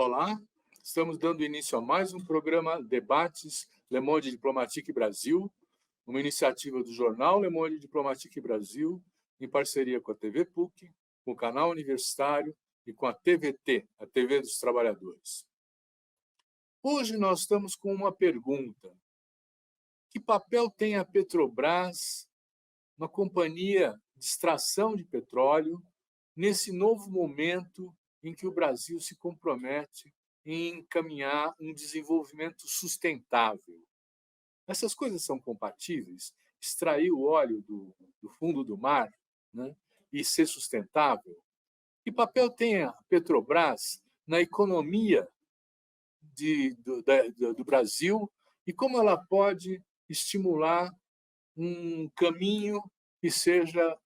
Olá, estamos dando início a mais um programa Debates Le Monde Diplomatique Brasil, uma iniciativa do jornal Le Monde Diplomatique Brasil, em parceria com a TV PUC, com o canal universitário e com a TVT, a TV dos Trabalhadores. Hoje nós estamos com uma pergunta: que papel tem a Petrobras, uma companhia de extração de petróleo, nesse novo momento em que o Brasil se compromete em encaminhar um desenvolvimento sustentável? Essas coisas são compatíveis? Extrair o óleo do fundo do mar, né, e ser sustentável? Que papel tem a Petrobras na economia do Brasil e como ela pode estimular um caminho que seja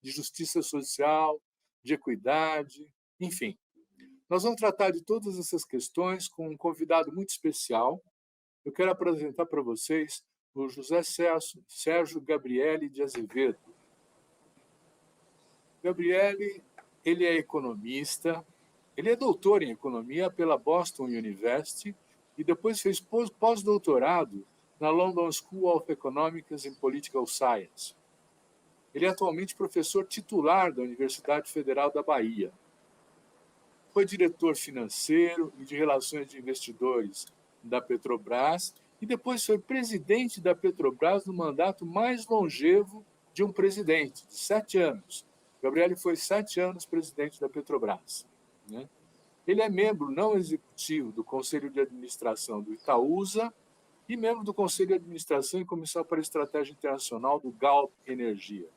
de justiça social, de equidade, enfim. Nós vamos tratar de todas essas questões com um convidado muito especial. Eu quero apresentar para vocês o José Sérgio Gabriele de Azevedo. Gabriele, ele é economista, ele é doutor em economia pela Boston University e depois fez pós-doutorado na London School of Economics and Political Science. Ele é atualmente professor titular da Universidade Federal da Bahia. Foi diretor financeiro e de relações de investidores da Petrobras e depois foi presidente da Petrobras no mandato mais longevo de um presidente, de 7 anos. Gabriele foi 7 anos presidente da Petrobras, né? Ele é membro não executivo do Conselho de Administração do Itaúsa e membro do Conselho de Administração e Comissão para a Estratégia Internacional do Galp Energia.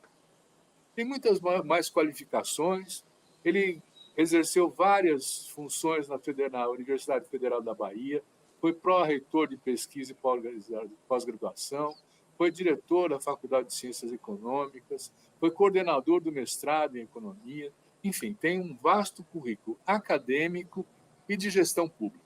Tem muitas mais qualificações. Ele exerceu várias funções na Universidade Federal da Bahia, foi pró-reitor de pesquisa e pós-graduação, foi diretor da Faculdade de Ciências Econômicas, foi coordenador do mestrado em economia. Enfim, tem um vasto currículo acadêmico e de gestão pública.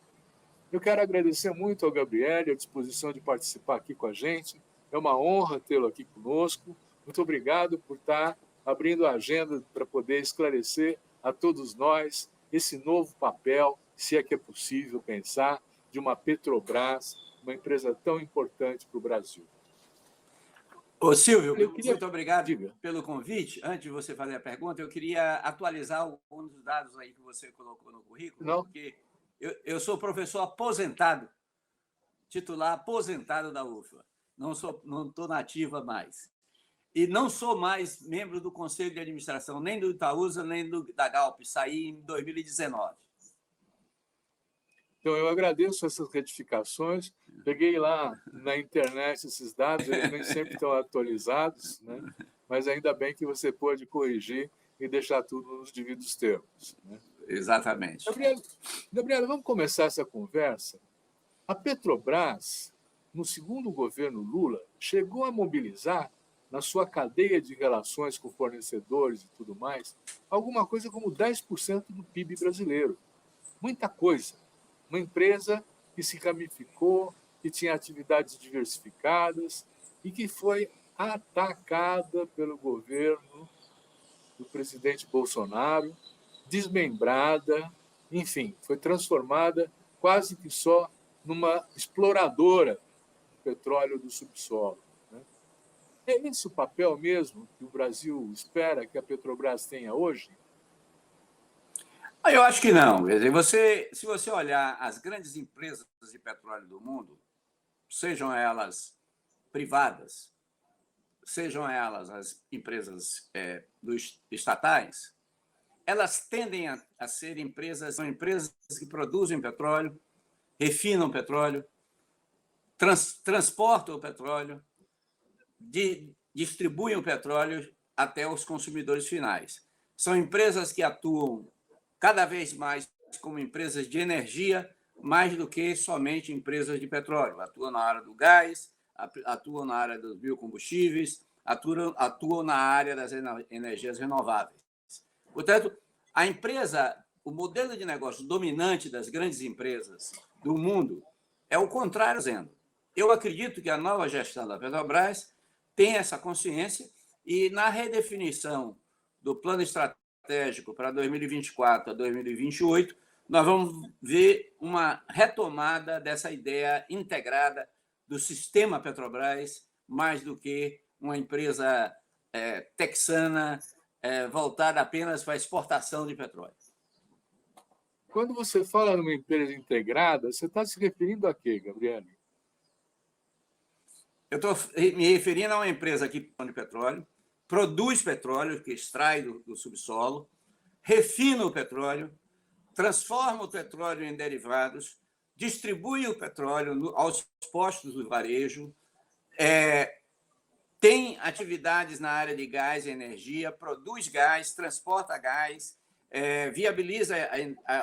Eu quero agradecer muito ao Gabriele a disposição de participar aqui com a gente. É uma honra tê-lo aqui conosco. Muito obrigado por estar abrindo a agenda para poder esclarecer a todos nós esse novo papel, se é que é possível pensar, de uma Petrobras, uma empresa tão importante para o Brasil. Ô, Silvio, muito obrigado pelo convite. Antes de você fazer a pergunta, eu queria atualizar alguns dos dados aí que você colocou no currículo, porque eu sou professor aposentado, titular aposentado da UFLA. Não estou na ativa mais. E não sou mais membro do Conselho de Administração, nem do Itaúsa, nem da Galp. Saí em 2019. Então, eu agradeço essas retificações. Peguei lá na internet esses dados, eles nem sempre estão atualizados, né? Mas ainda bem que você pôde corrigir e deixar tudo nos devidos termos, né? Exatamente. Gabriela, vamos começar essa conversa. A Petrobras, no segundo governo Lula, chegou a mobilizar, na sua cadeia de relações com fornecedores e tudo mais, alguma coisa como 10% do PIB brasileiro. Muita coisa. Uma empresa que se ramificou, que tinha atividades diversificadas e que foi atacada pelo governo do presidente Bolsonaro, desmembrada, enfim, foi transformada quase que só numa exploradora de petróleo do subsolo, né? É esse o papel mesmo que o Brasil espera que a Petrobras tenha hoje? Eu acho que não. Quer dizer, se você olhar as grandes empresas de petróleo do mundo, sejam elas privadas, sejam elas as empresas dos estatais, elas tendem a ser empresas, são empresas que produzem petróleo, refinam petróleo, transportam o petróleo, distribuem o petróleo até os consumidores finais. São empresas que atuam cada vez mais como empresas de energia, mais do que somente empresas de petróleo. Atuam na área do gás, atuam na área dos biocombustíveis, atuam na área das energias renováveis. Portanto, o modelo de negócio dominante das grandes empresas do mundo é o contrário, dizendo. Eu acredito que a nova gestão da Petrobras tem essa consciência e, na redefinição do plano estratégico para 2024 a 2028, nós vamos ver uma retomada dessa ideia integrada do sistema Petrobras, mais do que uma empresa texana voltada apenas para a exportação de petróleo. Quando você fala numa empresa integrada, você está se referindo a quê, Gabriele? Eu estou me referindo a uma empresa que produz petróleo, produz petróleo, que extrai do subsolo, refina o petróleo, transforma o petróleo em derivados, distribui o petróleo aos postos do varejo, tem atividades na área de gás e energia, produz gás, transporta gás, viabiliza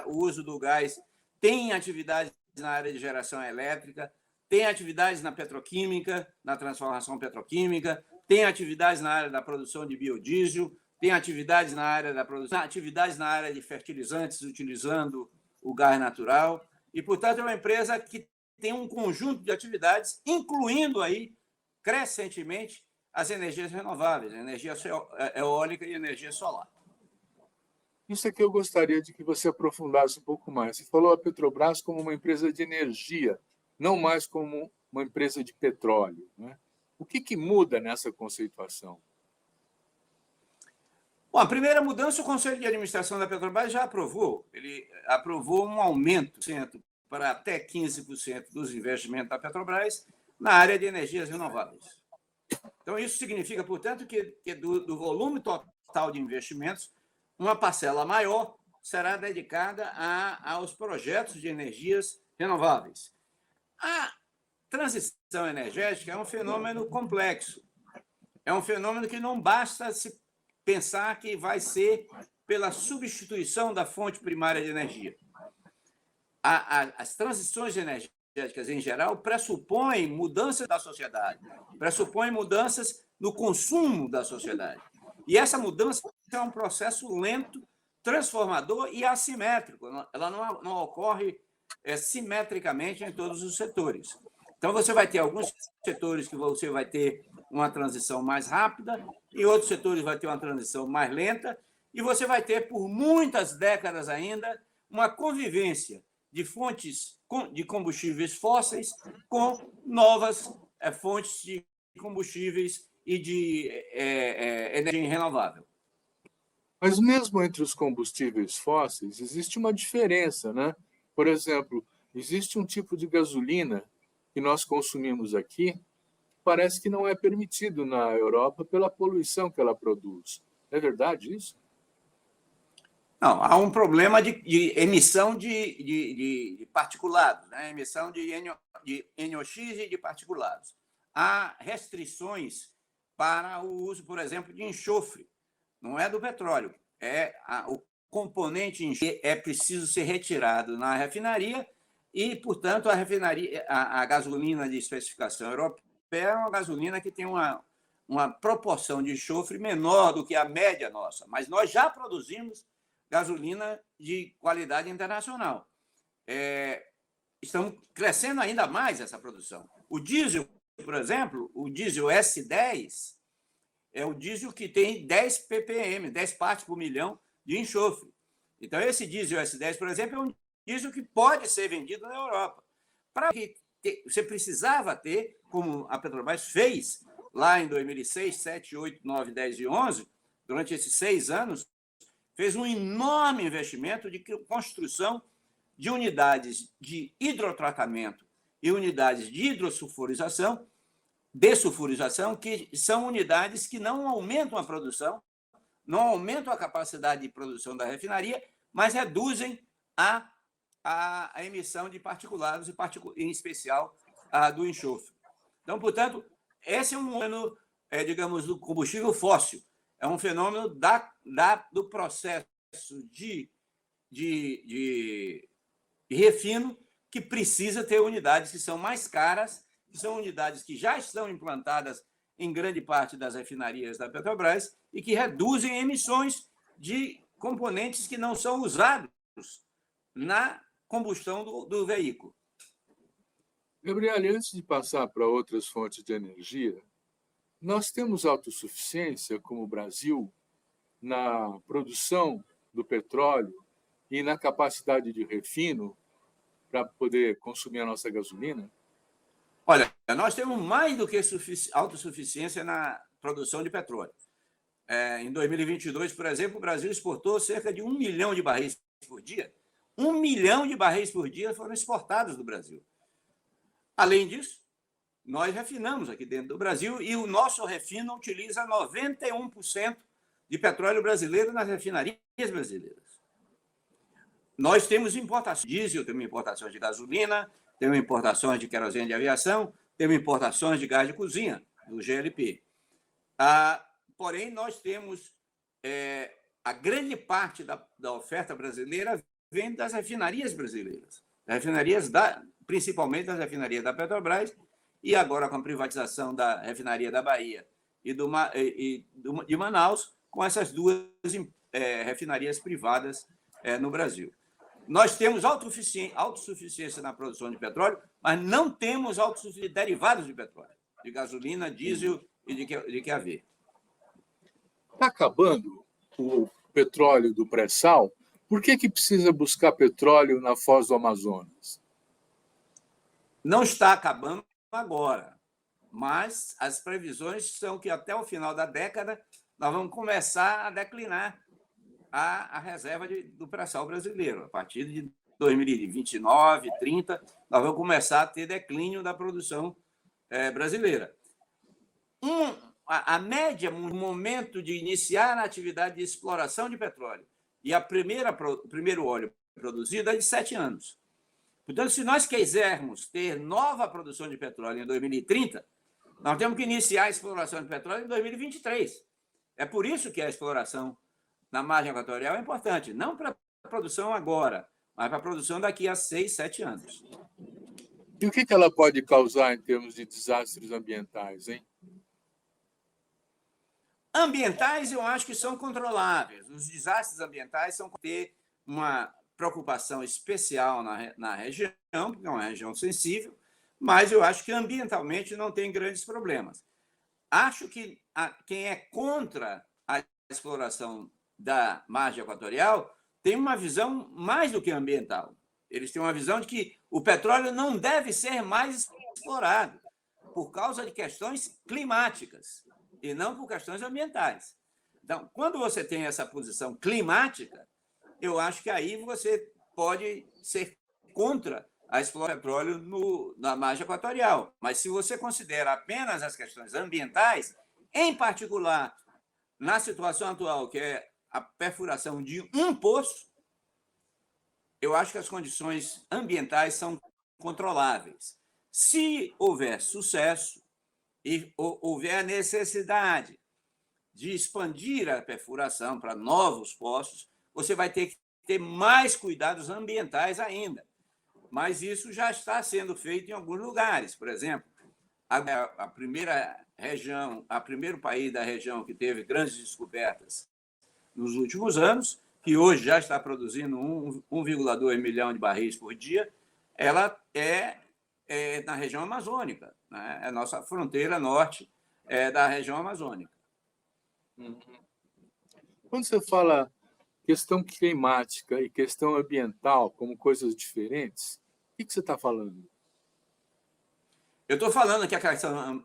o uso do gás, tem atividades na área de geração elétrica, tem atividades na petroquímica, na transformação petroquímica, tem atividades na área da produção de biodiesel, tem atividades na área da produção, atividades na área de fertilizantes, utilizando o gás natural. E, portanto, é uma empresa que tem um conjunto de atividades, incluindo aí, crescentemente, as energias renováveis, a energia eólica e a energia solar. Isso é que eu gostaria de que você aprofundasse um pouco mais. Você falou a Petrobras como uma empresa de energia, não mais como uma empresa de petróleo, né? O que muda nessa conceituação? Bom, a primeira mudança, o Conselho de Administração da Petrobras já aprovou. Ele aprovou um aumento para até 15% dos investimentos da Petrobras na área de energias renováveis. Então, isso significa, portanto, que do volume total de investimentos, uma parcela maior será dedicada aos projetos de energias renováveis. A transição energética é um fenômeno complexo. É um fenômeno que não basta se pensar que vai ser pela substituição da fonte primária de energia. As transições energéticas, em geral, pressupõem mudanças da sociedade, pressupõem mudanças no consumo da sociedade. E essa mudança é um processo lento, transformador e assimétrico. Ela não ocorre simetricamente em todos os setores. Então, você vai ter alguns setores que você vai ter uma transição mais rápida, e outros setores vai ter uma transição mais lenta, e você vai ter, por muitas décadas ainda, uma convivência de fontes de combustíveis fósseis com novas fontes de combustíveis e de energia renovável. Mas mesmo entre os combustíveis fósseis, existe uma diferença, né? Por exemplo, existe um tipo de gasolina que nós consumimos aqui, que parece que não é permitido na Europa pela poluição que ela produz. É verdade isso? Não, há um problema de emissão de particulados, né? Emissão de NOx e de particulados. Há restrições para o uso, por exemplo, de enxofre. Não é do petróleo, o componente enxofre é preciso ser retirado na refinaria e, portanto, a gasolina de especificação europeia é uma gasolina que tem uma proporção de enxofre menor do que a média nossa, mas nós já produzimos gasolina de qualidade internacional. Estamos crescendo ainda mais essa produção. O diesel, por exemplo, o diesel S10 é o diesel que tem 10 ppm, 10 partes por milhão de enxofre. Então, esse diesel S10, por exemplo, é um diesel que pode ser vendido na Europa. Você precisava ter, como a Petrobras fez lá em 2006, 7, 8, 9, 10 e 11, durante esses 6 anos, fez um enorme investimento de construção de unidades de hidrotratamento e unidades de dessulfurização, que são unidades que não aumentam a produção, não aumentam a capacidade de produção da refinaria, mas reduzem a emissão de particulados, em especial a do enxofre. Então, portanto, esse é um fenômeno, digamos, do combustível fóssil. É um fenômeno do processo de refino que precisa ter unidades que são mais caras, que são unidades que já estão implantadas em grande parte das refinarias da Petrobras e que reduzem emissões de componentes que não são usados na combustão do veículo. Gabriel, antes de passar para outras fontes de energia, nós temos autossuficiência, como o Brasil, na produção do petróleo e na capacidade de refino para poder consumir a nossa gasolina? Olha, nós temos mais do que autossuficiência na produção de petróleo. Em 2022, por exemplo, o Brasil exportou cerca de 1 milhão de barris por dia. 1 milhão de barris por dia foram exportados do Brasil. Além disso, nós refinamos aqui dentro do Brasil e o nosso refino utiliza 91% de petróleo brasileiro nas refinarias brasileiras. Nós temos importações de diesel, temos importações de gasolina, temos importações de querosene de aviação, temos importações de gás de cozinha, do GLP. Porém, nós temos a grande parte da oferta brasileira vem das refinarias brasileiras, principalmente das refinarias da Petrobras, e agora com a privatização da refinaria da Bahia e de Manaus, com essas duas refinarias privadas no Brasil. Nós temos autossuficiência na produção de petróleo, mas não temos autossuficiência de derivados de petróleo, de gasolina, diesel e de QAV. Está acabando o petróleo do pré-sal? Por que precisa buscar petróleo na Foz do Amazonas? Não está acabando agora, mas as previsões são que até o final da década nós vamos começar a declinar a reserva do pré-sal brasileiro. A partir de 2029, 30, nós vamos começar a ter declínio da produção brasileira. A média, no momento de iniciar a atividade de exploração de petróleo e o primeiro óleo produzido é de 7 anos. Portanto, se nós quisermos ter nova produção de petróleo em 2030, nós temos que iniciar a exploração de petróleo em 2023. É por isso que a exploração na margem equatorial é importante, não para a produção agora, mas para a produção daqui a 6, 7 anos. E o que ela pode causar em termos de desastres ambientais, hein? Ambientais, eu acho que são controláveis. Os desastres ambientais são ter uma preocupação especial na região, porque é uma região sensível, mas eu acho que ambientalmente não tem grandes problemas. Acho que quem é contra a exploração da margem equatorial tem uma visão mais do que ambiental. Eles têm uma visão de que o petróleo não deve ser mais explorado por causa de questões climáticas e não por questões ambientais. Então, quando você tem essa posição climática, eu acho que aí você pode ser contra a exploração de petróleo na margem equatorial. Mas se você considera apenas as questões ambientais, em particular na situação atual, que é a perfuração de um poço, eu acho que as condições ambientais são controláveis. Se houver sucesso e houver a necessidade de expandir a perfuração para novos poços, você vai ter que ter mais cuidados ambientais ainda. Mas isso já está sendo feito em alguns lugares. Por exemplo, a primeira região, o primeiro país da região que teve grandes descobertas nos últimos anos, que hoje já está produzindo 1,2 milhão de barris por dia, ela é na região amazônica, né? É a nossa fronteira norte da região amazônica. Quando você fala questão climática e questão ambiental como coisas diferentes, o que você está falando? Eu estou falando que a questão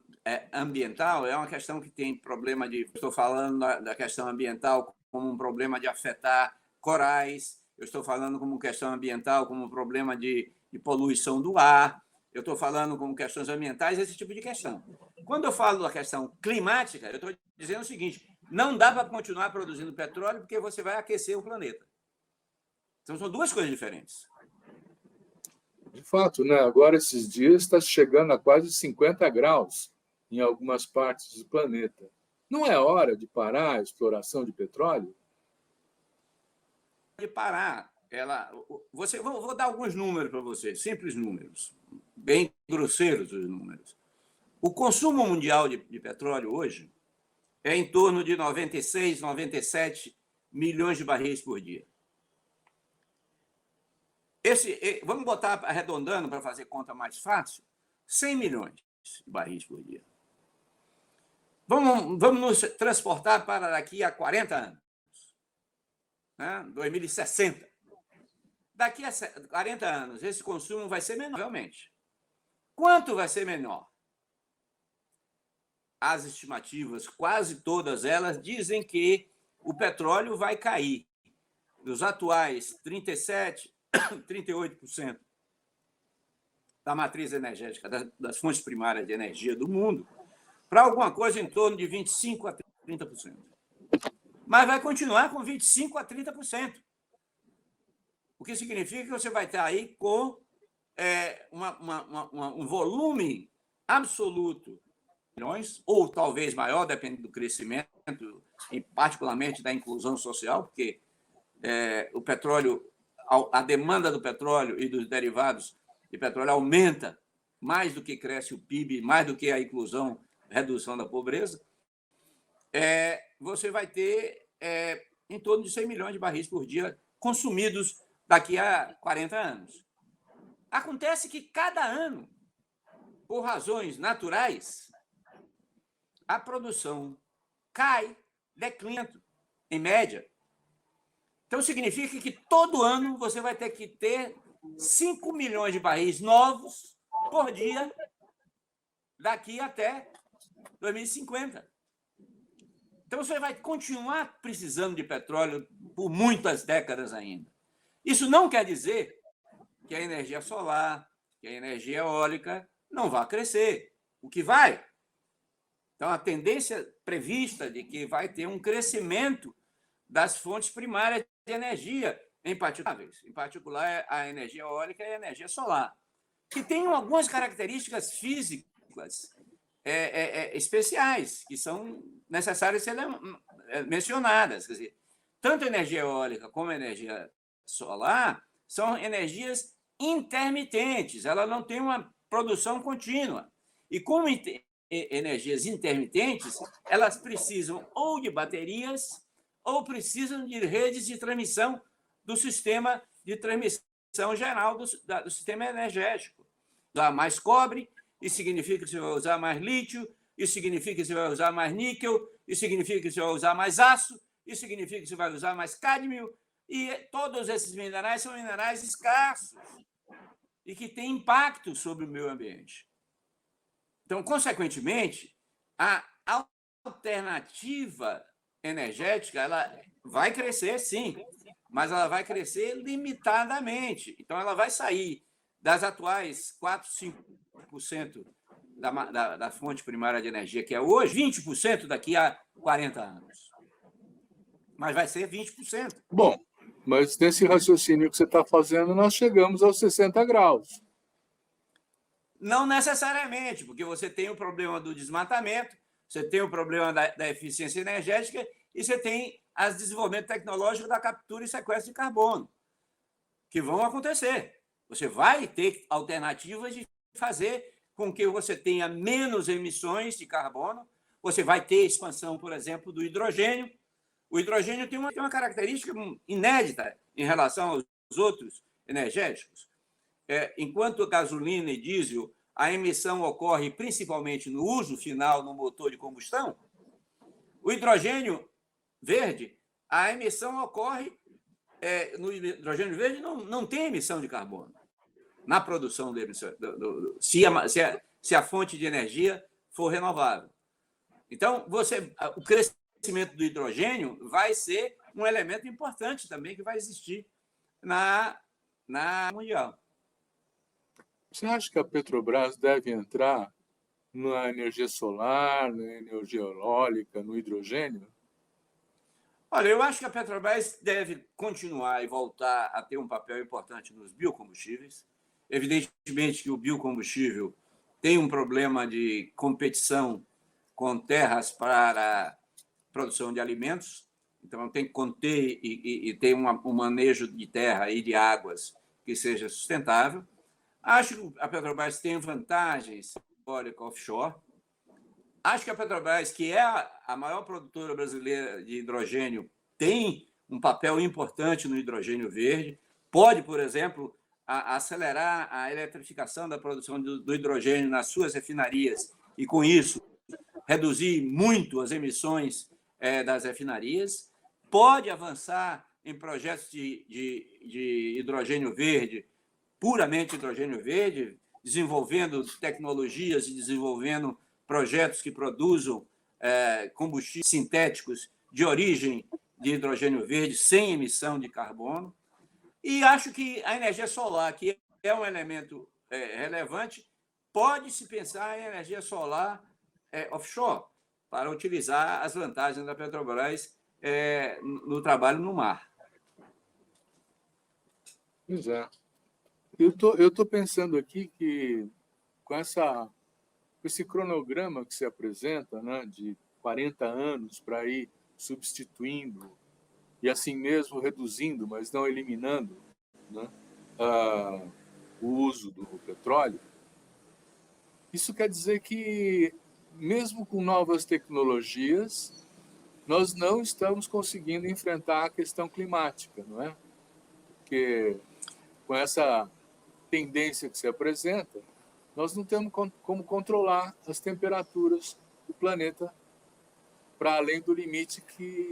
ambiental é uma questão que tem problema de... Estou falando da questão ambiental como um problema de afetar corais, eu estou falando como questão ambiental como um problema de poluição do ar, eu estou falando como questões ambientais, esse tipo de questão. Quando eu falo da questão climática, eu estou dizendo o seguinte: não dá para continuar produzindo petróleo porque você vai aquecer o planeta. Então, são duas coisas diferentes. De fato, né? Agora, esses dias, está chegando a quase 50 graus em algumas partes do planeta. Não é hora de parar a exploração de petróleo? De parar. Vou dar alguns números para você, simples números, bem grosseiros os números. O consumo mundial de petróleo hoje é em torno de 96, 97 milhões de barris por dia. Vamos botar arredondando para fazer conta mais fácil, 100 milhões de barris por dia. Vamos nos transportar para daqui a 40 anos, né? 2060. Daqui a 40 anos, esse consumo vai ser menor, realmente. Quanto vai ser menor? As estimativas, quase todas elas, dizem que o petróleo vai cair dos atuais 37%, 38% da matriz energética, das fontes primárias de energia do mundo, para alguma coisa em torno de 25% a 30%. Mas vai continuar com 25% a 30%. O que significa que você vai estar aí com um volume absoluto, milhões, ou talvez maior, dependendo do crescimento, e particularmente da inclusão social, porque o petróleo, a demanda do petróleo e dos derivados de petróleo aumenta mais do que cresce o PIB, mais do que a inclusão, redução da pobreza. Você vai ter em torno de 100 milhões de barris por dia consumidos daqui a 40 anos. Acontece que cada ano, por razões naturais, a produção cai, declina, em média. Então, significa que todo ano você vai ter que ter 5 milhões de barris novos por dia daqui até 2050. Então, você vai continuar precisando de petróleo por muitas décadas ainda. Isso não quer dizer que a energia solar, que a energia eólica não vai crescer. O que vai? Então, a tendência prevista de que vai ter um crescimento das fontes primárias de energia, em particular a energia eólica e a energia solar, que têm algumas características físicas especiais, que são necessárias serem mencionadas. Quer dizer, tanto a energia eólica como a energia solar são energias intermitentes, ela não tem uma produção contínua. E como energias intermitentes, elas precisam ou de baterias ou precisam de redes de transmissão do sistema de transmissão geral do sistema energético. Usar mais cobre, isso significa que você vai usar mais lítio, isso significa que você vai usar mais níquel, isso significa que você vai usar mais aço, isso significa que você vai usar mais cádmio, e todos esses minerais são minerais escassos e que têm impacto sobre o meio ambiente. Então, consequentemente, a alternativa energética ela vai crescer, sim, mas ela vai crescer limitadamente. Então, ela vai sair das atuais 4, 5% da fonte primária de energia, que é hoje, 20% daqui a 40 anos. Mas vai ser 20%. Bom, mas nesse raciocínio que você está fazendo, nós chegamos aos 60 graus. Não necessariamente, porque você tem o problema do desmatamento, você tem o problema da eficiência energética e você tem o desenvolvimento tecnológico da captura e sequestro de carbono, que vão acontecer. Você vai ter alternativas de fazer com que você tenha menos emissões de carbono, você vai ter expansão, por exemplo, do hidrogênio. O hidrogênio tem uma característica inédita em relação aos outros energéticos. Enquanto gasolina e diesel, a emissão ocorre principalmente no uso final no motor de combustão, o hidrogênio verde, a emissão ocorre no hidrogênio verde não tem emissão de carbono na produção de emissão, se a fonte de energia for renovável. Então, o crescimento do hidrogênio vai ser um elemento importante também que vai existir na mundial. Você acha que a Petrobras deve entrar na energia solar, na energia eólica, no hidrogênio? Olha, eu acho que a Petrobras deve continuar e voltar a ter um papel importante nos biocombustíveis. Evidentemente que o biocombustível tem um problema de competição com terras para produção de alimentos, então tem que conter e ter um manejo de terra e de águas que seja sustentável. Acho que a Petrobras tem vantagens eólica offshore. Acho que a Petrobras, que é a maior produtora brasileira de hidrogênio, tem um papel importante no hidrogênio verde. Pode, por exemplo, acelerar a eletrificação da produção do hidrogênio nas suas refinarias e, com isso, reduzir muito as emissões das refinarias. Pode avançar em projetos de hidrogênio verde, puramente hidrogênio verde, desenvolvendo tecnologias e desenvolvendo projetos que produzam combustíveis sintéticos de origem de hidrogênio verde sem emissão de carbono. E acho que a energia solar, que é um elemento relevante, pode-se pensar em energia solar offshore, para utilizar as vantagens da Petrobras no trabalho no mar. Pois é. Eu tô pensando aqui que com esse cronograma que se apresenta, né, de 40 anos para ir substituindo e assim mesmo reduzindo, mas não eliminando, né, o uso do petróleo, isso quer dizer que, mesmo com novas tecnologias, nós não estamos conseguindo enfrentar a questão climática, não é? Porque com essa tendência que se apresenta, nós não temos como controlar as temperaturas do planeta para além do limite que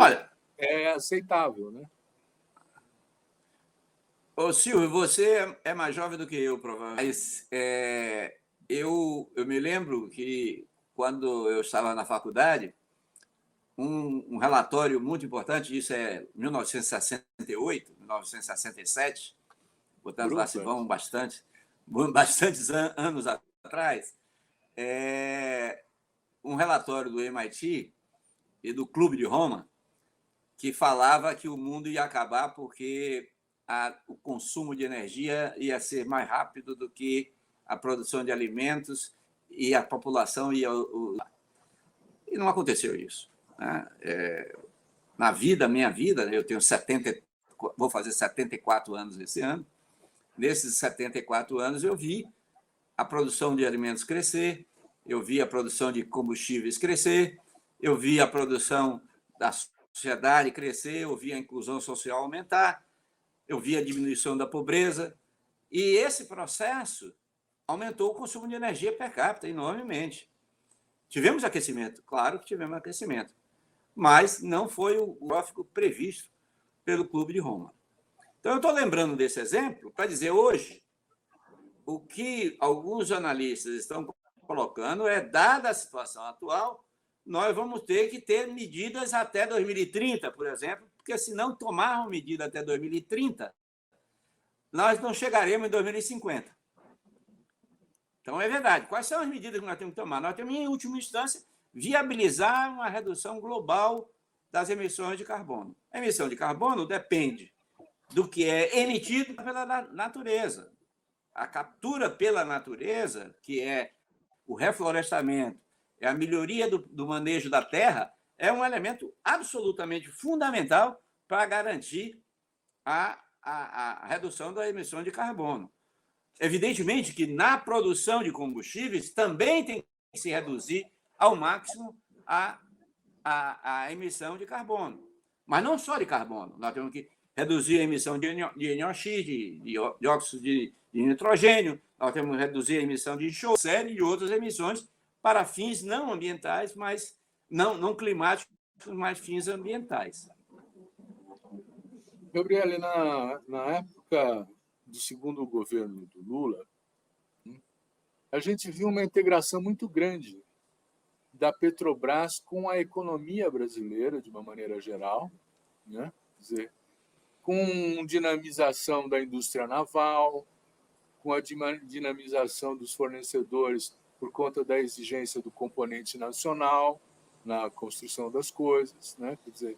é aceitável, né? Ô, Silvio, você é mais jovem do que eu, provavelmente. Mas eu me lembro que, quando eu estava na faculdade, um relatório muito importante, isso é 1968, 1967, portanto, lá se vão bastantes anos atrás, um relatório do MIT e do Clube de Roma, que falava que o mundo ia acabar porque o consumo de energia ia ser mais rápido do que a produção de alimentos e a população ia... E não aconteceu isso, né? Na minha vida, eu tenho vou fazer 74 anos esse ano. Nesses 74 anos, eu vi a produção de alimentos crescer, eu vi a produção de combustíveis crescer, eu vi a produção da sociedade crescer, eu vi a inclusão social aumentar, eu vi a diminuição da pobreza. E esse processo aumentou o consumo de energia per capita enormemente. Tivemos aquecimento? Claro que tivemos aquecimento, mas não foi o gráfico previsto pelo Clube de Roma. Então, eu estou lembrando desse exemplo para dizer hoje o que alguns analistas estão colocando dada a situação atual, nós vamos ter medidas até 2030, por exemplo, porque se não tomarmos medida até 2030, nós não chegaremos em 2050. Então, é verdade. Quais são as medidas que nós temos que tomar? Nós temos, em última instância, viabilizar uma redução global das emissões de carbono. A emissão de carbono depende do que é emitido pela natureza. A captura pela natureza, que é o reflorestamento, é a melhoria do manejo da terra, é um elemento absolutamente fundamental para garantir a redução da emissão de carbono. Evidentemente que na produção de combustíveis também tem que se reduzir ao máximo a emissão de carbono. Mas não só de carbono, nós temos que reduzir a emissão de NOx, de dióxido de nitrogênio, nós temos que reduzir a emissão de enxofre, série de outras emissões para fins não ambientais, mas não climáticos, mas fins ambientais. Gabriele, na época do segundo governo do Lula, a gente viu uma integração muito grande da Petrobras com a economia brasileira, de uma maneira geral, né? Quer dizer, com dinamização da indústria naval, com a dinamização dos fornecedores por conta da exigência do componente nacional na construção das coisas, né? Quer dizer,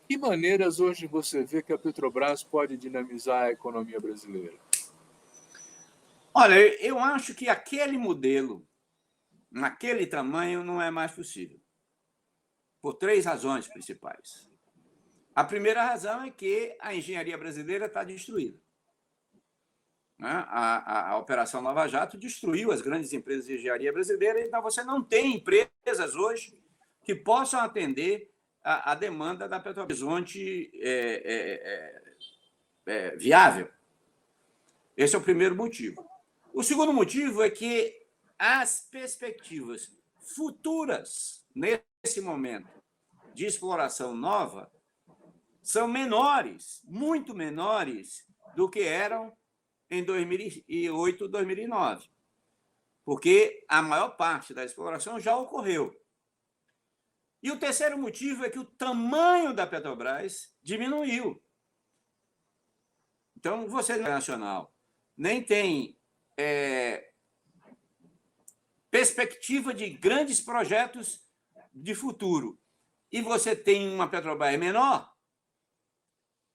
que maneiras hoje você vê que a Petrobras pode dinamizar a economia brasileira? Olha, eu acho que aquele modelo, naquele tamanho, não é mais possível, por 3 razões principais. A primeira razão é que a engenharia brasileira está destruída. A Operação Lava Jato destruiu as grandes empresas de engenharia brasileira, então você não tem empresas hoje que possam atender a demanda da Petrobras Horizonte viável. Esse é o primeiro motivo. O segundo motivo é que as perspectivas futuras, nesse momento, de exploração nova, são menores, muito menores do que eram em 2008, 2009, porque a maior parte da exploração já ocorreu. E o terceiro motivo é que o tamanho da Petrobras diminuiu. Então, você nacional nem tem perspectiva de grandes projetos de futuro, e você tem uma Petrobras menor,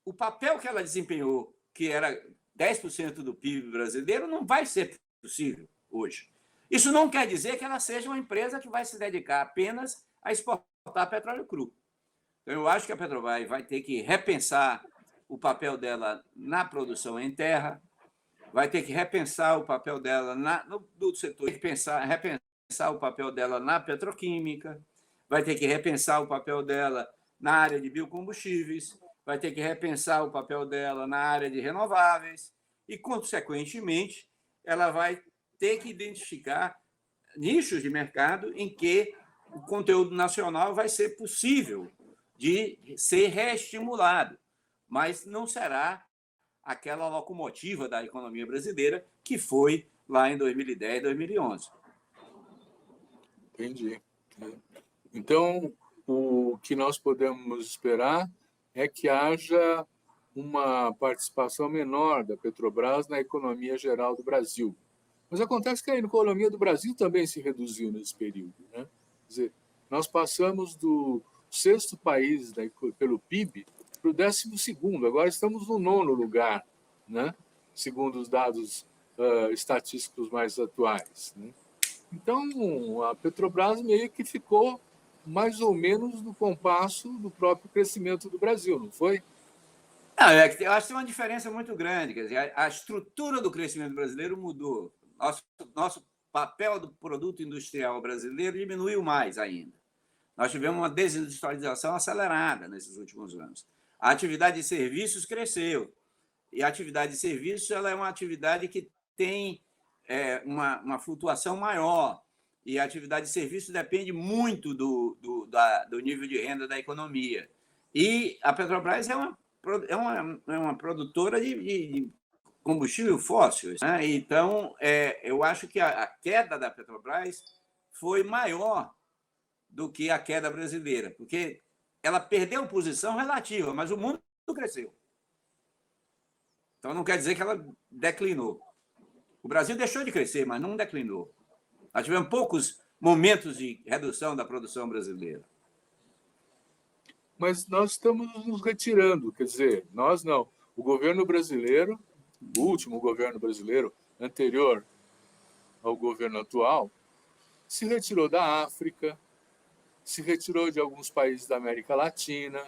o papel que ela desempenhou, que era 10% do PIB brasileiro, não vai ser possível hoje. Isso não quer dizer que ela seja uma empresa que vai se dedicar apenas a exportar petróleo cru. Então, eu acho que a Petrobras vai ter que repensar o papel dela na produção em terra, vai ter que repensar o papel dela no setor, repensar o papel dela na petroquímica, vai ter que repensar o papel dela na área de biocombustíveis, vai ter que repensar o papel dela na área de renováveis e, consequentemente, ela vai ter que identificar nichos de mercado em que o conteúdo nacional vai ser possível de ser reestimulado, mas não será aquela locomotiva da economia brasileira que foi lá em 2010, 2011. Entendi. Então, o que nós podemos esperar é que haja uma participação menor da Petrobras na economia geral do Brasil. Mas acontece que a economia do Brasil também se reduziu nesse período, né? Quer dizer, nós passamos do sexto país pelo PIB para o 12º, agora estamos no 9º lugar, né? Segundo os dados estatísticos mais atuais, né? Então, a Petrobras meio que ficou mais ou menos no compasso do próprio crescimento do Brasil, não foi? Não, eu acho que tem uma diferença muito grande. Quer dizer, a estrutura do crescimento brasileiro mudou. Nosso papel do produto industrial brasileiro diminuiu mais ainda. Nós tivemos uma desindustrialização acelerada nesses últimos anos. A atividade de serviços cresceu. E a atividade de serviços ela é uma atividade que tem uma flutuação maior. E a atividade de serviços depende muito do nível de renda da economia. E a Petrobras é uma produtora de combustível fóssil, né? Então, eu acho que a queda da Petrobras foi maior do que a queda brasileira, porque ela perdeu posição relativa, mas o mundo cresceu. Então, não quer dizer que ela declinou. O Brasil deixou de crescer, mas não declinou. Nós tivemos poucos momentos de redução da produção brasileira. Mas nós estamos nos retirando, quer dizer, nós não. O governo brasileiro, o último governo brasileiro, anterior ao governo atual, se retirou da África, se retirou de alguns países da América Latina.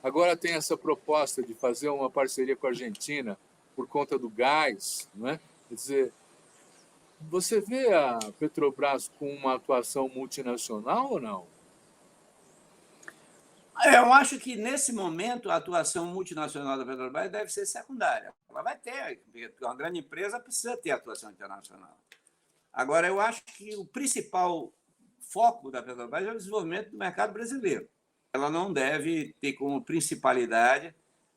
Agora tem essa proposta de fazer uma parceria com a Argentina por conta do gás, não é? Quer dizer, você vê a Petrobras com uma atuação multinacional ou não? Eu acho que, nesse momento, a atuação multinacional da Petrobras deve ser secundária. Ela vai ter, porque uma grande empresa precisa ter atuação internacional. Agora, eu acho que o principal foco da Petrobras é o desenvolvimento do mercado brasileiro. Ela não deve ter como principalidade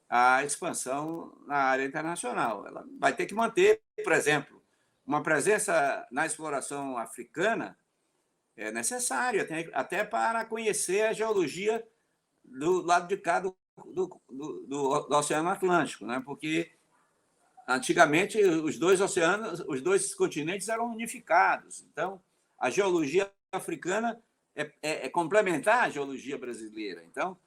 a expansão na área internacional. Ela vai ter que manter, por exemplo, uma presença na exploração africana é necessária, até para conhecer a geologia do lado de cá do Oceano Atlântico, né? Porque antigamente os dois continentes eram unificados. Então, a geologia africana é complementar à geologia brasileira. Então,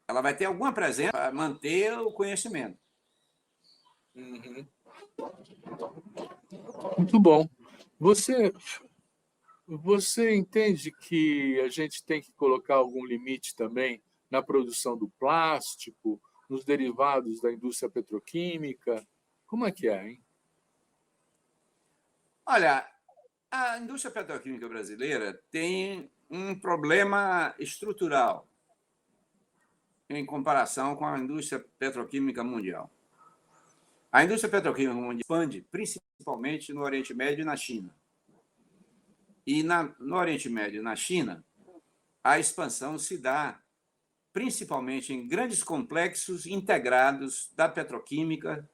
ela vai ter alguma presença para manter o conhecimento. Uhum. Muito bom. Você entende que a gente tem que colocar algum limite também na produção do plástico, nos derivados da indústria petroquímica? Como é que é, hein? Olha, a indústria petroquímica brasileira tem um problema estrutural em comparação com a indústria petroquímica mundial. A indústria petroquímica mundial expande principalmente no Oriente Médio e na China. E no Oriente Médio e na China, a expansão se dá principalmente em grandes complexos integrados da petroquímica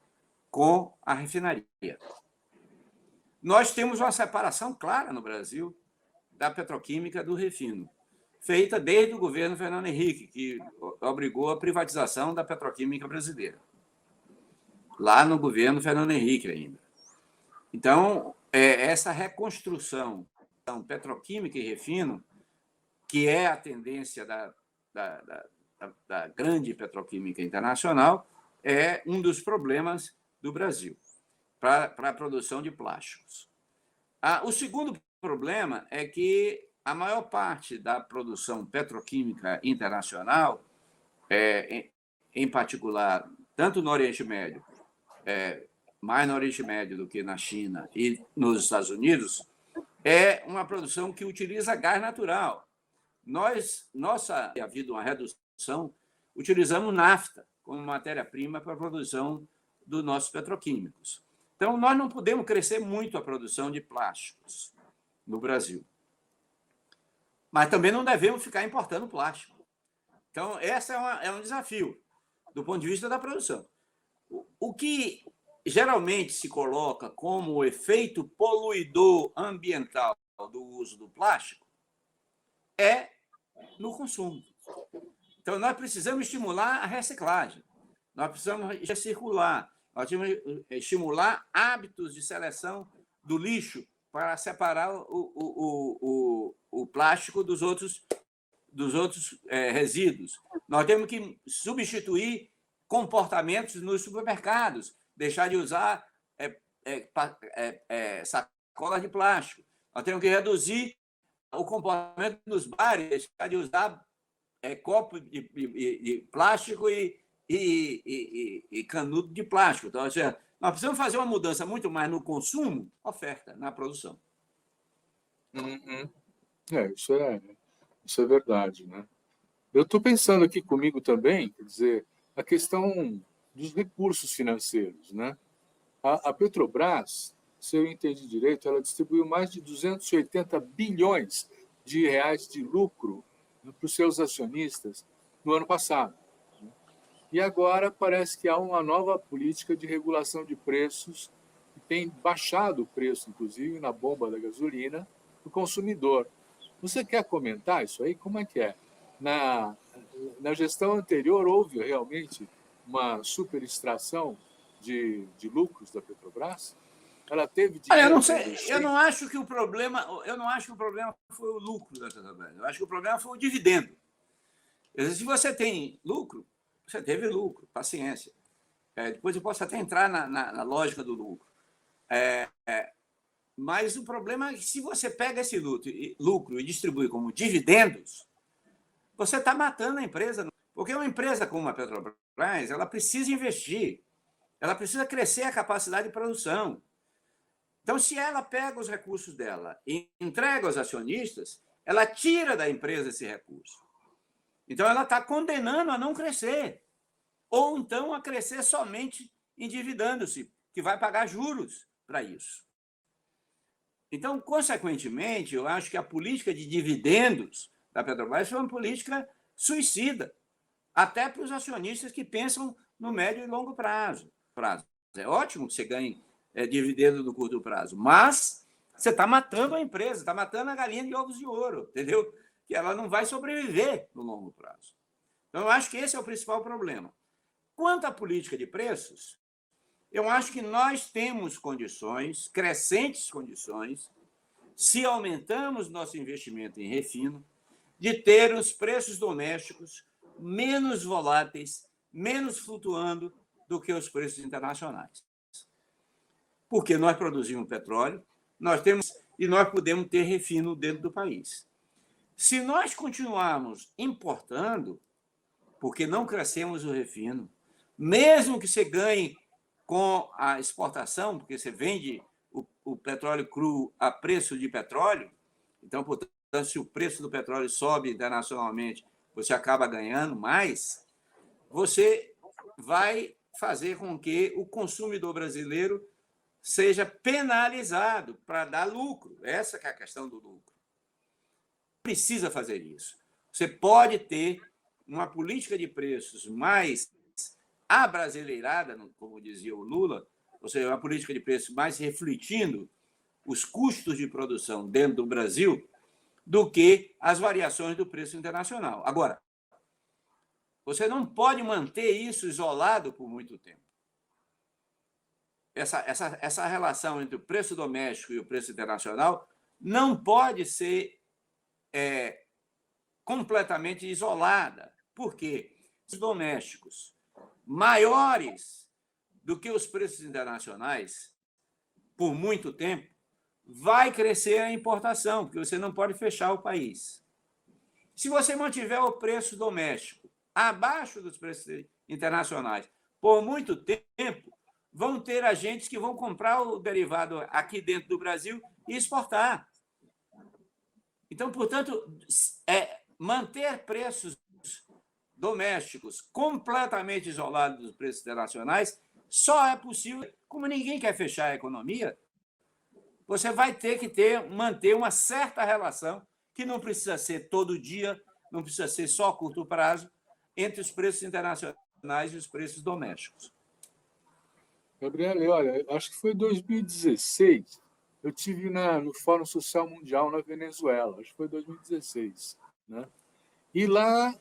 com a refinaria. Nós temos uma separação clara no Brasil da petroquímica do refino, feita desde o governo Fernando Henrique, que obrigou a privatização da petroquímica brasileira, lá no governo Fernando Henrique ainda. Então, essa reconstrução petroquímica e refino, que é a tendência da grande petroquímica internacional, é um dos problemas do Brasil para a produção de plásticos. O segundo problema é que a maior parte da produção petroquímica internacional, em particular, tanto no Oriente Médio, mais no Oriente Médio do que na China e nos Estados Unidos, é uma produção que utiliza gás natural. Havido uma redução, utilizamos nafta como matéria-prima para a produção dos nossos petroquímicos. Então, nós não podemos crescer muito a produção de plásticos no Brasil. Mas também não devemos ficar importando plástico. Então, esse é um desafio do ponto de vista da produção. O que geralmente se coloca como o efeito poluidor ambiental do uso do plástico é no consumo. Então, nós precisamos estimular a reciclagem, nós precisamos recircular, nós temos que estimular hábitos de seleção do lixo para separar o plástico dos outros resíduos. Nós temos que substituir comportamentos nos supermercados, deixar de usar sacolas de plástico. Nós temos que reduzir o comportamento nos bares, deixar de usar copo de plástico e canudo de plástico. Então, nós precisamos fazer uma mudança muito mais no consumo, oferta, na produção. Uhum. Isso é verdade, né? Eu estou pensando aqui comigo também, quer dizer, a questão dos recursos financeiros, né? A Petrobras, se eu entendi direito, ela distribuiu mais de 280 bilhões de reais de lucro para os seus acionistas no ano passado. E agora parece que há uma nova política de regulação de preços que tem baixado o preço, inclusive, na bomba da gasolina do consumidor. Você quer comentar isso aí? Como é que é? Na gestão anterior, houve realmente uma superextração de lucros da Petrobras? Ela teve dinheiro. Olha, eu não sei, eu não acho que o problema foi o lucro da Petrobras. Eu acho que o problema foi o dividendo. Se você tem lucro, você teve lucro, paciência. Depois eu posso até entrar na lógica do lucro. Mas o problema é que, se você pega esse lucro e distribui como dividendos, você está matando a empresa. Porque uma empresa como a Petrobras, ela precisa investir, ela precisa crescer a capacidade de produção. Então, se ela pega os recursos dela e entrega aos acionistas, ela tira da empresa esse recurso. Então, ela está condenando a não crescer, ou então a crescer somente endividando-se, que vai pagar juros para isso. Então, consequentemente, eu acho que a política de dividendos da Petrobras foi uma política suicida, até para os acionistas que pensam no médio e longo prazo. É ótimo que você ganhe dividendo no curto prazo, mas você está matando a empresa, está matando a galinha de ovos de ouro, entendeu? Que ela não vai sobreviver no longo prazo. Então, eu acho que esse é o principal problema. Quanto à política de preços, eu acho que nós temos condições, crescentes condições, se aumentamos nosso investimento em refino, de ter os preços domésticos menos voláteis, menos flutuando do que os preços internacionais. Porque nós produzimos petróleo, nós podemos ter refino dentro do país. Se nós continuarmos importando, porque não crescemos o refino, mesmo que você ganhe com a exportação, porque você vende o petróleo cru a preço de petróleo, então, portanto, se o preço do petróleo sobe internacionalmente, você acaba ganhando mais, você vai fazer com que o consumidor brasileiro seja penalizado para dar lucro. Essa que é a questão do lucro. Precisa fazer isso. Você pode ter uma política de preços mais abrasileirada, como dizia o Lula, ou seja, uma política de preços mais refletindo os custos de produção dentro do Brasil, do que as variações do preço internacional. Agora, você não pode manter isso isolado por muito tempo. Essa relação entre o preço doméstico e o preço internacional não pode ser completamente isolada. Por quê? Os domésticos maiores do que os preços internacionais, por muito tempo, vai crescer a importação, porque você não pode fechar o país. Se você mantiver o preço doméstico abaixo dos preços internacionais por muito tempo, vão ter agentes que vão comprar o derivado aqui dentro do Brasil e exportar. Então, portanto, manter preços domésticos completamente isolados dos preços internacionais só é possível, como ninguém quer fechar a economia, você vai ter que manter uma certa relação, que não precisa ser todo dia, não precisa ser só a curto prazo, entre os preços internacionais e os preços domésticos. Gabriele, olha, acho que foi em 2016, eu tive no Fórum Social Mundial na Venezuela, acho que foi 2016, né? E lá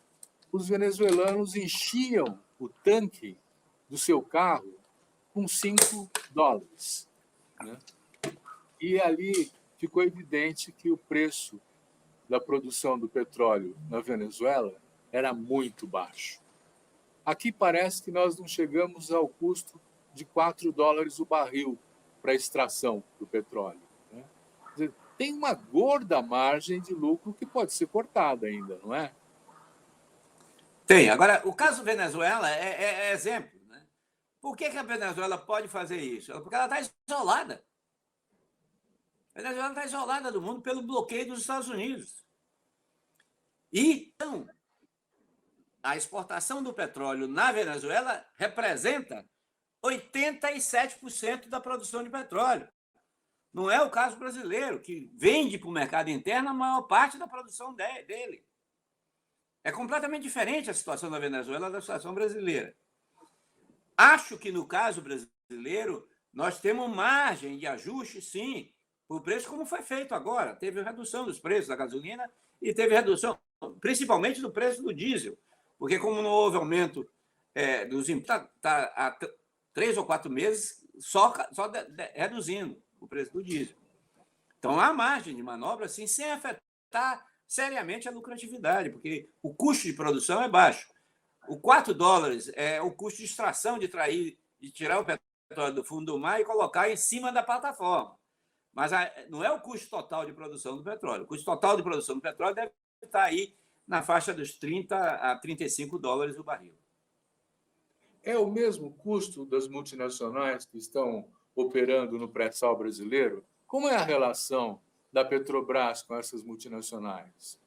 os venezuelanos enchiam o tanque do seu carro com $5, né? E ali ficou evidente que o preço da produção do petróleo na Venezuela era muito baixo. Aqui parece que nós não chegamos ao custo de $4 o barril para a extração do petróleo, né? Quer dizer, tem uma gorda margem de lucro que pode ser cortada ainda, não é? Tem. Agora, o caso Venezuela é exemplo, né? Por que a Venezuela pode fazer isso? Porque ela está isolada. A Venezuela está isolada do mundo pelo bloqueio dos Estados Unidos. E, então, a exportação do petróleo na Venezuela representa 87% da produção de petróleo. Não é o caso brasileiro, que vende para o mercado interno a maior parte da produção dele. É completamente diferente a situação da Venezuela da situação brasileira. Acho que, no caso brasileiro, nós temos margem de ajuste, sim, por preço, como foi feito agora. Teve redução dos preços da gasolina e teve redução, principalmente do preço do diesel, porque, como não houve aumento dos impostos, está há 3 ou 4 meses só reduzindo o preço do diesel. Então, há margem de manobra, sim, sem afetar seriamente a lucratividade, porque o custo de produção é baixo. O $4 é o custo de extração, de tirar o petróleo do fundo do mar e colocar em cima da plataforma. Mas não é o custo total de produção do petróleo. O custo total de produção do petróleo deve estar aí na faixa dos $30 a $35 o barril. É o mesmo custo das multinacionais que estão operando no pré-sal brasileiro? Como é a relação da Petrobras com essas multinacionais?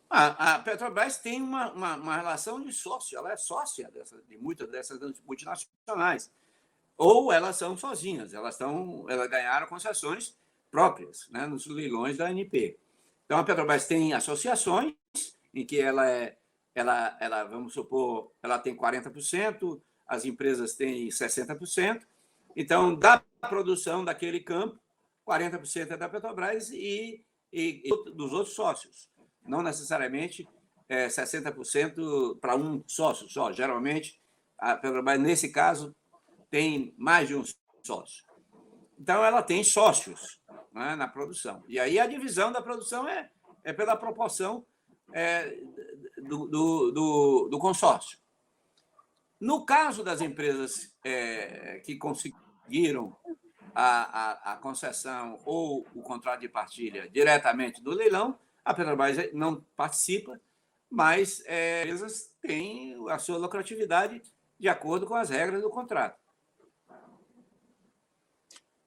A Petrobras tem uma relação de sócio, ela é sócia de muitas dessas multinacionais. Ou elas são sozinhas, elas ganharam concessões próprias, né, nos leilões da ANP. Então, a Petrobras tem associações em que ela, vamos supor, ela tem 40%, as empresas têm 60%. Então, da produção daquele campo, 40% é da Petrobras e dos outros sócios. Não necessariamente 60% para um sócio só. Geralmente, a Petrobras, nesse caso, tem mais de um sócio. Então, ela tem sócios, né, na produção. E aí a divisão da produção é pela proporção do consórcio. No caso das empresas que conseguiram a concessão ou o contrato de partilha diretamente do leilão, a Petrobras não participa, mas as empresas têm a sua lucratividade de acordo com as regras do contrato.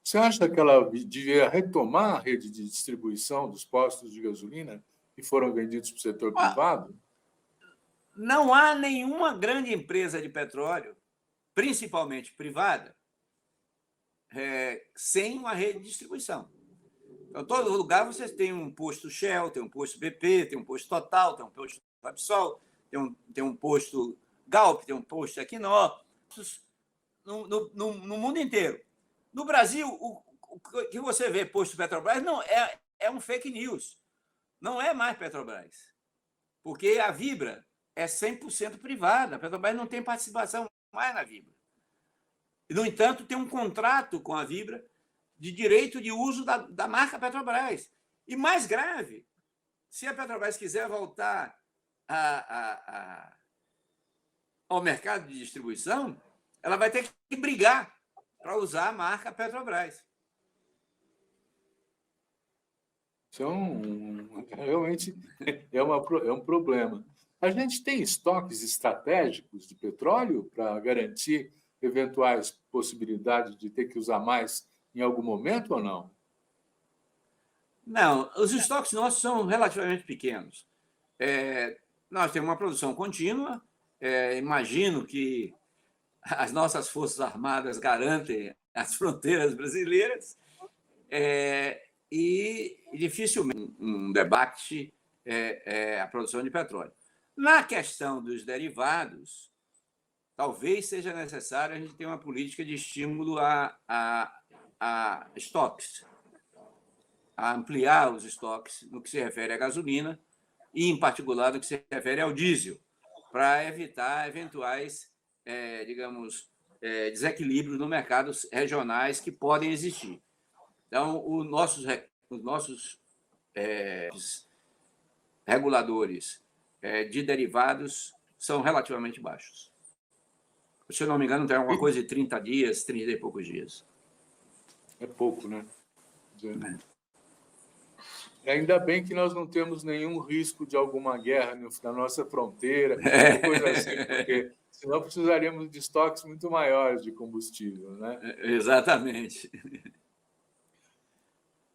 Você acha que ela devia retomar a rede de distribuição dos postos de gasolina que foram vendidos para o setor privado? Não há nenhuma grande empresa de petróleo, principalmente privada, sem uma rede de distribuição. Então, em todo lugar você tem um posto Shell, tem um posto BP, tem um posto Total, tem um posto Repsol, tem um posto Galp, tem um posto Equinor, no mundo inteiro. No Brasil, o que você vê posto Petrobras não é um fake news. Não é mais Petrobras, porque a Vibra é 100% privada. A Petrobras não tem participação mais na Vibra. No entanto, tem um contrato com a Vibra de direito de uso da marca Petrobras. E mais grave, se a Petrobras quiser voltar ao mercado de distribuição, ela vai ter que brigar para usar a marca Petrobras. Isso realmente é um problema. A gente tem estoques estratégicos de petróleo para garantir eventuais possibilidades de ter que usar mais em algum momento ou não? Não, os estoques nossos são relativamente pequenos. Nós temos uma produção contínua. Imagino que as nossas Forças Armadas garantem as fronteiras brasileiras. E dificilmente um debate a produção de petróleo. Na questão dos derivados, talvez seja necessário a gente ter uma política de estímulo a estoques, a ampliar os estoques no que se refere à gasolina e, em particular, no que se refere ao diesel, para evitar eventuais, desequilíbrios no mercados regionais que podem existir. Então, os nossos reguladores de derivados são relativamente baixos. Se eu não me engano, tem alguma coisa de 30 dias, 30 e poucos dias. É pouco, né? Ainda bem que nós não temos nenhum risco de alguma guerra na nossa fronteira, coisa assim, porque senão precisaríamos de estoques muito maiores de combustível, né? Exatamente.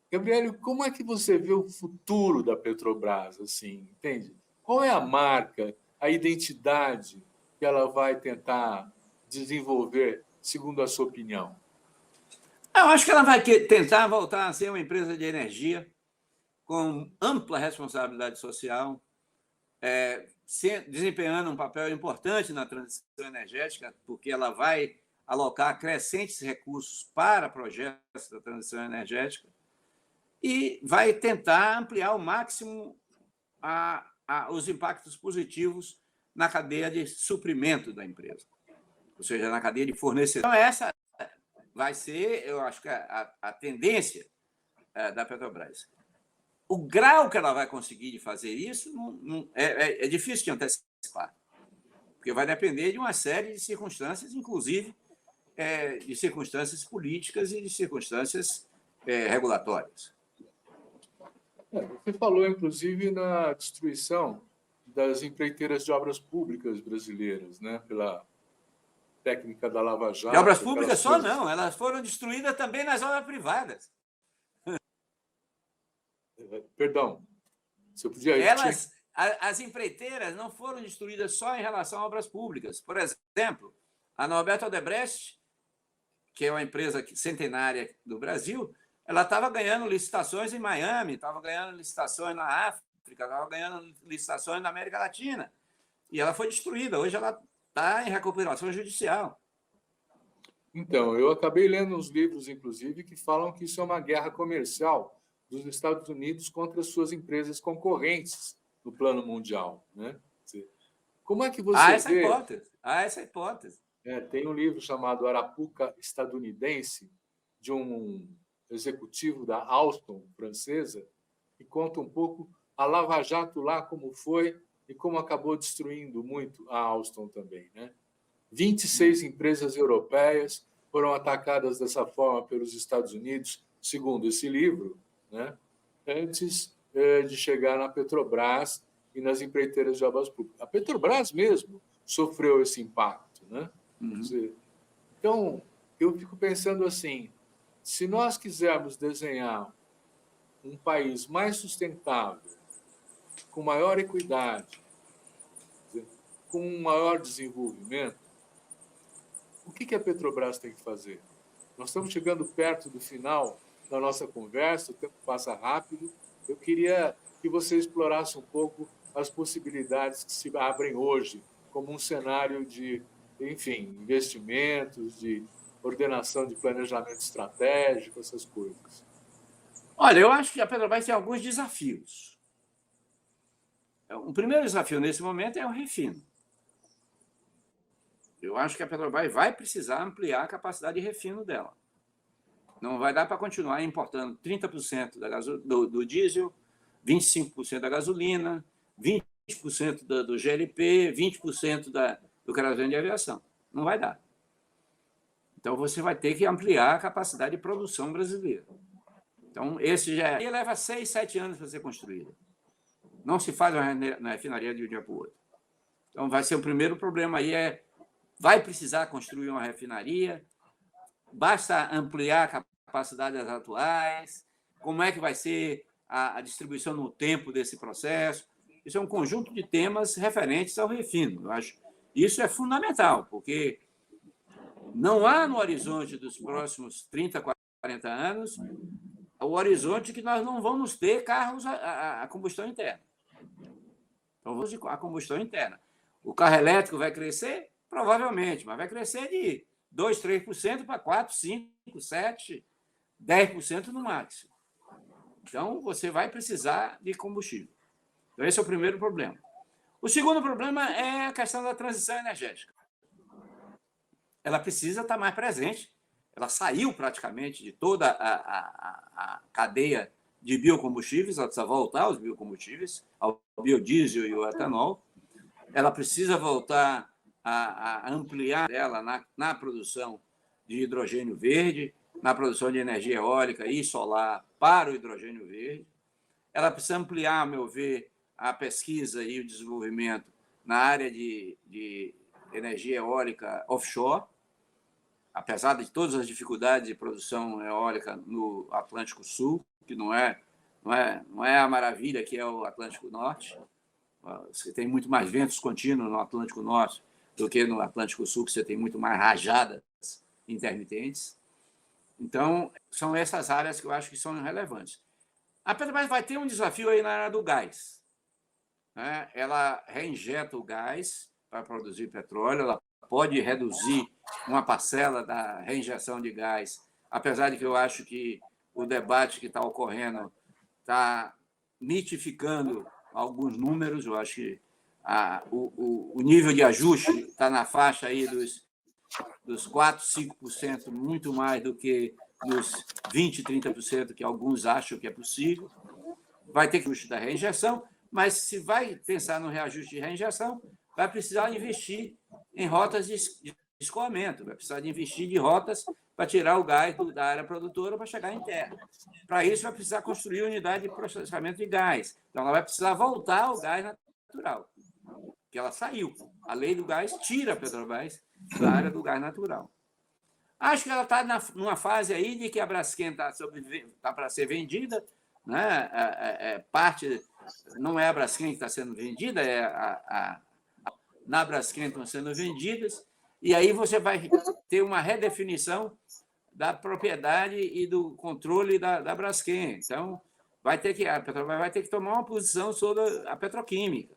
Gabriel, como é que você vê o futuro da Petrobras, assim, entende? Qual é a marca, a identidade que ela vai tentar desenvolver, segundo a sua opinião? Eu acho que ela vai tentar voltar a ser uma empresa de energia com ampla responsabilidade social, desempenhando um papel importante na transição energética, porque ela vai alocar crescentes recursos para projetos da transição energética e vai tentar ampliar ao máximo os impactos positivos na cadeia de suprimento da empresa, ou seja, na cadeia de fornecedor. Então, essa vai ser, eu acho que a tendência da Petrobras. O grau que ela vai conseguir de fazer isso é difícil de antecipar, porque vai depender de uma série de circunstâncias, inclusive de circunstâncias políticas e de circunstâncias regulatórias. Você falou, inclusive, na destruição das empreiteiras de obras públicas brasileiras, né? Pela técnica da Lava Jato. De obras públicas só não, elas foram destruídas também nas obras privadas. Perdão, você podia... As empreiteiras não foram destruídas só em relação a obras públicas. Por exemplo, a Norberto Odebrecht, que é uma empresa centenária do Brasil, ela estava ganhando licitações em Miami, estava ganhando licitações na África, estava ganhando licitações na América Latina. E ela foi destruída. Hoje ela está em recuperação judicial. Então, eu acabei lendo uns livros, inclusive, que falam que isso é uma guerra comercial dos Estados Unidos contra suas empresas concorrentes no plano mundial, né? Como é que você vê... Há essa hipótese. Tem um livro chamado Arapuca Estadunidense, de um executivo da Alstom francesa, que conta um pouco a Lava Jato lá, como foi e como acabou destruindo muito a Alstom também, né? 26 empresas europeias foram atacadas dessa forma pelos Estados Unidos, segundo esse livro, né? Antes de chegar na Petrobras e nas empreiteiras de obras públicas. A Petrobras mesmo sofreu esse impacto, né? Então, eu fico pensando assim, se nós quisermos desenhar um país mais sustentável, com maior equidade, com um maior desenvolvimento, o que a Petrobras tem que fazer? Nós estamos chegando perto do final da nossa conversa, o tempo passa rápido. Eu queria que você explorasse um pouco as possibilidades que se abrem hoje, como um cenário de, enfim, investimentos, de ordenação de planejamento estratégico, essas coisas? Olha, eu acho que a Petrobras tem alguns desafios. O primeiro desafio nesse momento é o refino. Eu acho que a Petrobras vai precisar ampliar a capacidade de refino dela. Não vai dar para continuar importando 30% do diesel, 25% da gasolina, 20% do GLP, 20% do querosene de aviação. Não vai dar. Então, você vai ter que ampliar a capacidade de produção brasileira. Então, esse já leva 6, 7 anos para ser construído. Não se faz uma refinaria de um dia para o outro. Então, vai ser o primeiro problema aí, vai precisar construir uma refinaria, basta ampliar a capacidade das atuais, como é que vai ser a distribuição no tempo desse processo. Isso é um conjunto de temas referentes ao refino. Eu acho isso é fundamental, porque não há no horizonte dos próximos 30, 40 anos o horizonte que nós não vamos ter carros a combustão interna. Então, vamos a combustão interna. O carro elétrico vai crescer? Provavelmente, mas vai crescer de 2%, 3% para 4%, 5%, 7%, 10% no máximo. Então, você vai precisar de combustível. Então, esse é o primeiro problema. O segundo problema é a questão da transição energética. Ela precisa estar mais presente. Ela saiu praticamente de toda a cadeia de biocombustíveis, ela precisa voltar aos biocombustíveis, ao biodiesel e ao etanol. Ela precisa voltar a ampliar ela na produção de hidrogênio verde, na produção de energia eólica e solar para o hidrogênio verde. Ela precisa ampliar, a meu ver, a pesquisa e o desenvolvimento na área de energia eólica offshore, apesar de todas as dificuldades de produção eólica no Atlântico Sul, que não é a maravilha que é o Atlântico Norte. Você tem muito mais ventos contínuos no Atlântico Norte do que no Atlântico Sul, que você tem muito mais rajadas intermitentes. Então, são essas áreas que eu acho que são relevantes. A Petrobras vai ter um desafio aí na área do gás. Ela reinjeta o gás para produzir petróleo, ela pode reduzir uma parcela da reinjeção de gás, apesar de que eu acho que o debate que está ocorrendo está mitificando alguns números. Eu acho que o nível de ajuste está na faixa aí dos 4%, 5%, muito mais do que dos 20%, 30% que alguns acham que é possível. Vai ter que ajuste da reinjeção, mas se vai pensar no reajuste de reinjeção, vai precisar investir em rotas de escoamento, vai precisar de investir de rotas para tirar o gás da área produtora para chegar em terra. Para isso, vai precisar construir unidade de processamento de gás. Então, ela vai precisar voltar ao gás natural, que ela saiu. A lei do gás tira a Petrobras da área do gás natural. Acho que ela está numa fase aí de que a Braskem está para ser vendida, né? Parte não é a Braskem que está sendo vendida, na Braskem estão sendo vendidas, e aí você vai ter uma redefinição da propriedade e do controle da Braskem. Então, a Petrobras vai ter que tomar uma posição sobre a petroquímica.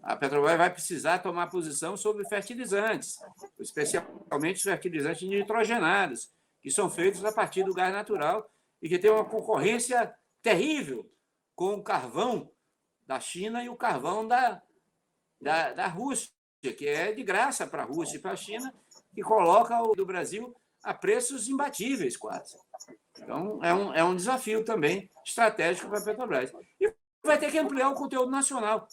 A Petrobras vai precisar tomar posição sobre fertilizantes, especialmente os fertilizantes nitrogenados, que são feitos a partir do gás natural e que tem uma concorrência terrível com o carvão da China e o carvão da Rússia, que é de graça para a Rússia e para a China, que coloca o do Brasil a preços imbatíveis quase. Então, é um desafio também estratégico para a Petrobras. E vai ter que ampliar o conteúdo nacional,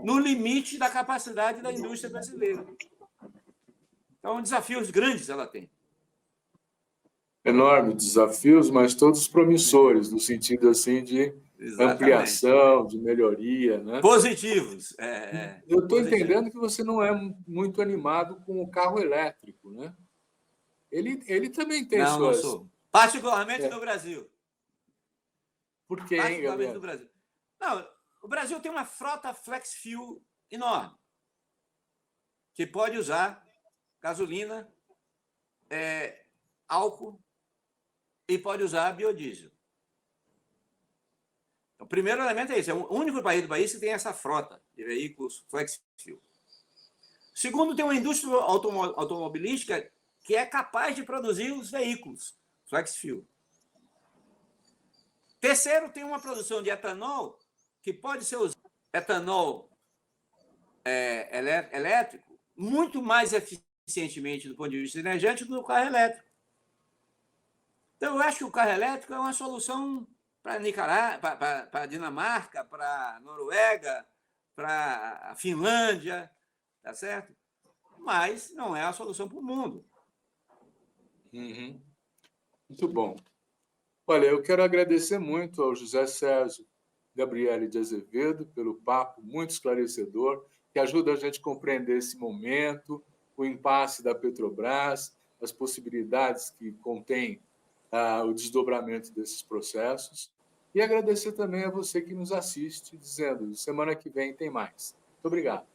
no limite da capacidade da indústria brasileira. Então, desafios grandes ela tem. Enormes desafios, mas todos promissores, no sentido assim de ampliação, de melhoria, né? Positivos. Eu estou entendendo que você não é muito animado com o carro elétrico, né? Ele também tem suas... Não sou. Particularmente no Brasil. Por quê, hein, Gabriel? No Brasil. Não, o Brasil tem uma frota flex fuel enorme, que pode usar gasolina, álcool e pode usar biodiesel. O primeiro elemento é esse, é o único país do país que tem essa frota de veículos flex fuel. Segundo, tem uma indústria automobilística que é capaz de produzir os veículos flex fuel. Terceiro, tem uma produção de etanol que pode ser usado etanol elétrico muito mais eficientemente do ponto de vista energético do que o carro elétrico. Então, eu acho que o carro elétrico é uma solução para Nicarágua, para Dinamarca, para Noruega, para a Finlândia, tá certo? Mas não é a solução para o mundo. Uhum. Muito bom. Olha, eu quero agradecer muito ao José Sérgio Gabriele de Azevedo pelo papo muito esclarecedor, que ajuda a gente a compreender esse momento, o impasse da Petrobras, as possibilidades que contém o desdobramento desses processos. E agradecer também a você que nos assiste, dizendo, semana que vem tem mais. Muito obrigado.